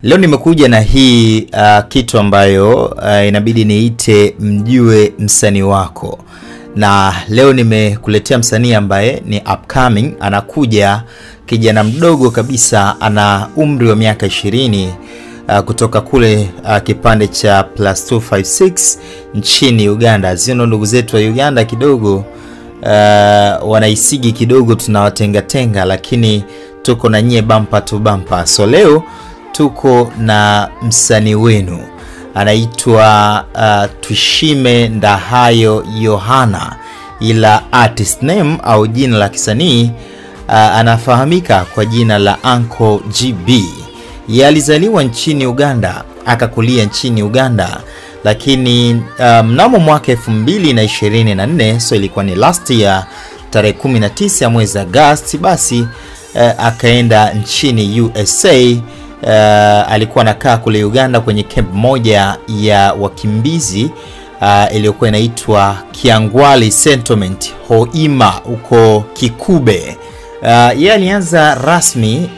Leo nimekuja na hii kitu ambayo inabidi niite mjue msanii wako. Na leo nimekuletea msanii ambaye ni upcoming, anakuja kijana mdogo kabisa, ana umri wa miaka 20, kutoka kule kipande cha +256 nchini Uganda. Zino ndugu zetu wa Uganda kidogo wanaisigi kidogo, tunawatenga, lakini tuko na nyie bumper to bumper. So leo tuko na msanii wenu, anaitwa Twishime Ndahayo Yohana, ila artist name au jina la kisanii anafahamika kwa jina la Uncle GB. Yeye alizaliwa nchini Uganda, akakulia nchini Uganda, lakini mnamo mwaka 2024, so ilikuwa ni last year, tarehe 19 mwezi Agosti, basi akaenda nchini USA. Alikuwa anakaa kule Uganda kwenye camp moja ya wakimbizi iliyokuwa inaitwa Kiangwali Settlement Hoima uko Kikube. Yeye alianza rasmi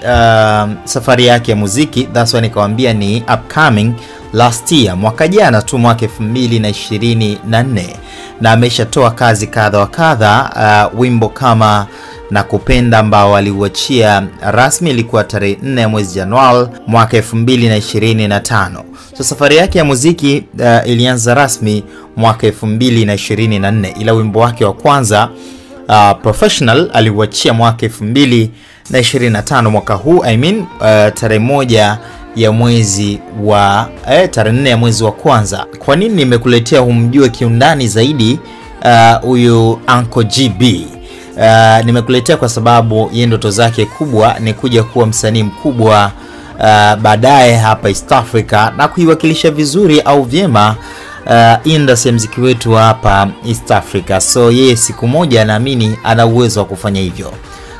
safari yake ya muziki, that's why nikawaambia ni upcoming, last year, mwaka jana tu, mwaka 2024, na ameshatoa kazi kadha wa kadha. Wimbo kama Nakupenda ambao aliuachia rasmi ilikuwa tarehe 4 ya mwezi Januari mwaka 2025. So safari yake ya muziki ilianza rasmi mwaka 2024, ila wimbo wake wa kwanza Professional aliuachia mwaka 2025 mwaka huu, tarehe 1 ya mwezi wa tarehe 4 ya mwezi wa kwanza. Kwa nini nimekuletea humjue kiundani zaidi huyu Uncle GB? Nimekuletea kwa sababu yeye ndoto zake kubwa ni kuja kuwa msanii mkubwa baadaye hapa East Africa na kuiwakilisha vizuri au vyema industry muziki wetu hapa East Africa. So yeye siku moja naamini ana uwezo wa kufanya hivyo.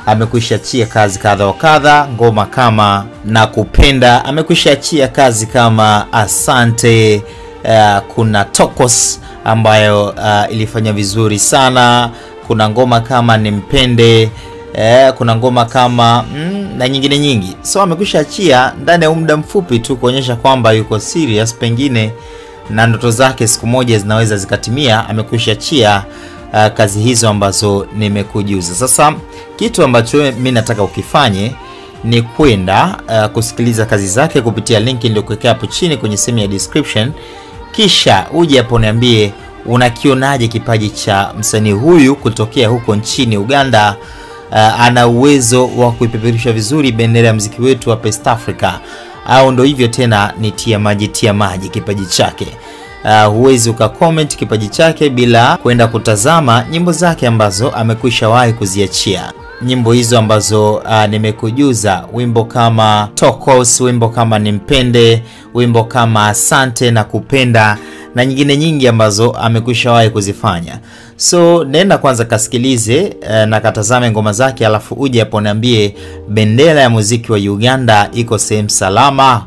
Amekwishaachia kazi kadha wa kadha, ngoma kama Nakupenda, amekwishaachia kazi kama Asante, kuna Tokos ambayo ilifanya vizuri sana, kuna ngoma kama Nimpende, kuna ngoma kama na nyingine nyingi. So amekwishaachia ndani ya muda mfupi tu kuonyesha kwamba yuko serious, pengine na ndoto zake siku moja zinaweza zikatimia. Amekwishaachia kazi hizo ambazo nimekujuza. Sasa kitu ambacho mimi nataka ukifanye ni kwenda kusikiliza kazi zake kupitia link niliyokuwekea hapo chini kwenye sehemu ya description, kisha uje hapo niambie unakionaje kipaji cha msanii huyu kutokea huko nchini Uganda. Ana uwezo wa kuipeperusha vizuri bendera ya muziki wetu hapa East Africa, au ndo hivyo tena ni tia maji kipaji chake? Huwezi ukacomment kipaji chake bila kwenda kutazama nyimbo zake ambazo amekwishawahi kuziachia. Nyimbo hizo ambazo nimekujuza, wimbo kama Tokos, wimbo kama Nimpende, wimbo kama Asante, Nakupenda na nyingine nyingi ambazo amekwishawahi kuzifanya. So nenda kwanza kasikilize na katazame ngoma zake, alafu uje hapo niambie bendera ya muziki wa Uganda iko sehemu salama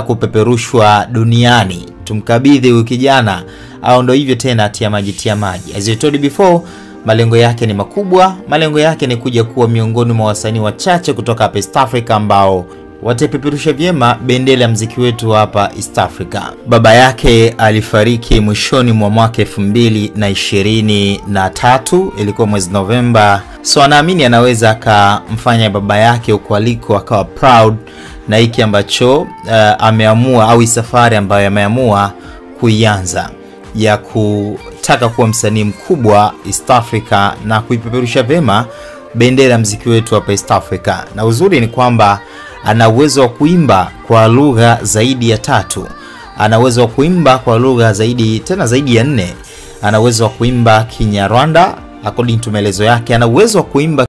kupeperushwa duniani. Tumkabidhi huyu kijana, au ndo hivyo tena tia maji. As I told you before, malengo yake ni makubwa. Malengo yake ni kuja kuwa miongoni mwa wasanii wachache kutoka hapa East Africa ambao watapeperusha vyema bendera ya muziki wetu hapa East Africa. Baba yake alifariki mwishoni mwa mwaka 2023, ilikuwa mwezi Novemba. So anaamini anaweza akamfanya baba yake huko aliko akawa proud na hiki ambacho ameamua, au safari ambayo ameamua kuianza ya kutaka kuwa msanii mkubwa East Africa na kuipeperusha vyema bendera ya muziki wetu hapa East Africa. Na uzuri ni kwamba ana uwezo wa kuimba kwa lugha zaidi ya 3. Ana uwezo wa kuimba kwa lugha zaidi ya 4. Ana uwezo wa kuimba Kinyarwanda according to maelezo yake. Ana uwezo wa kuimba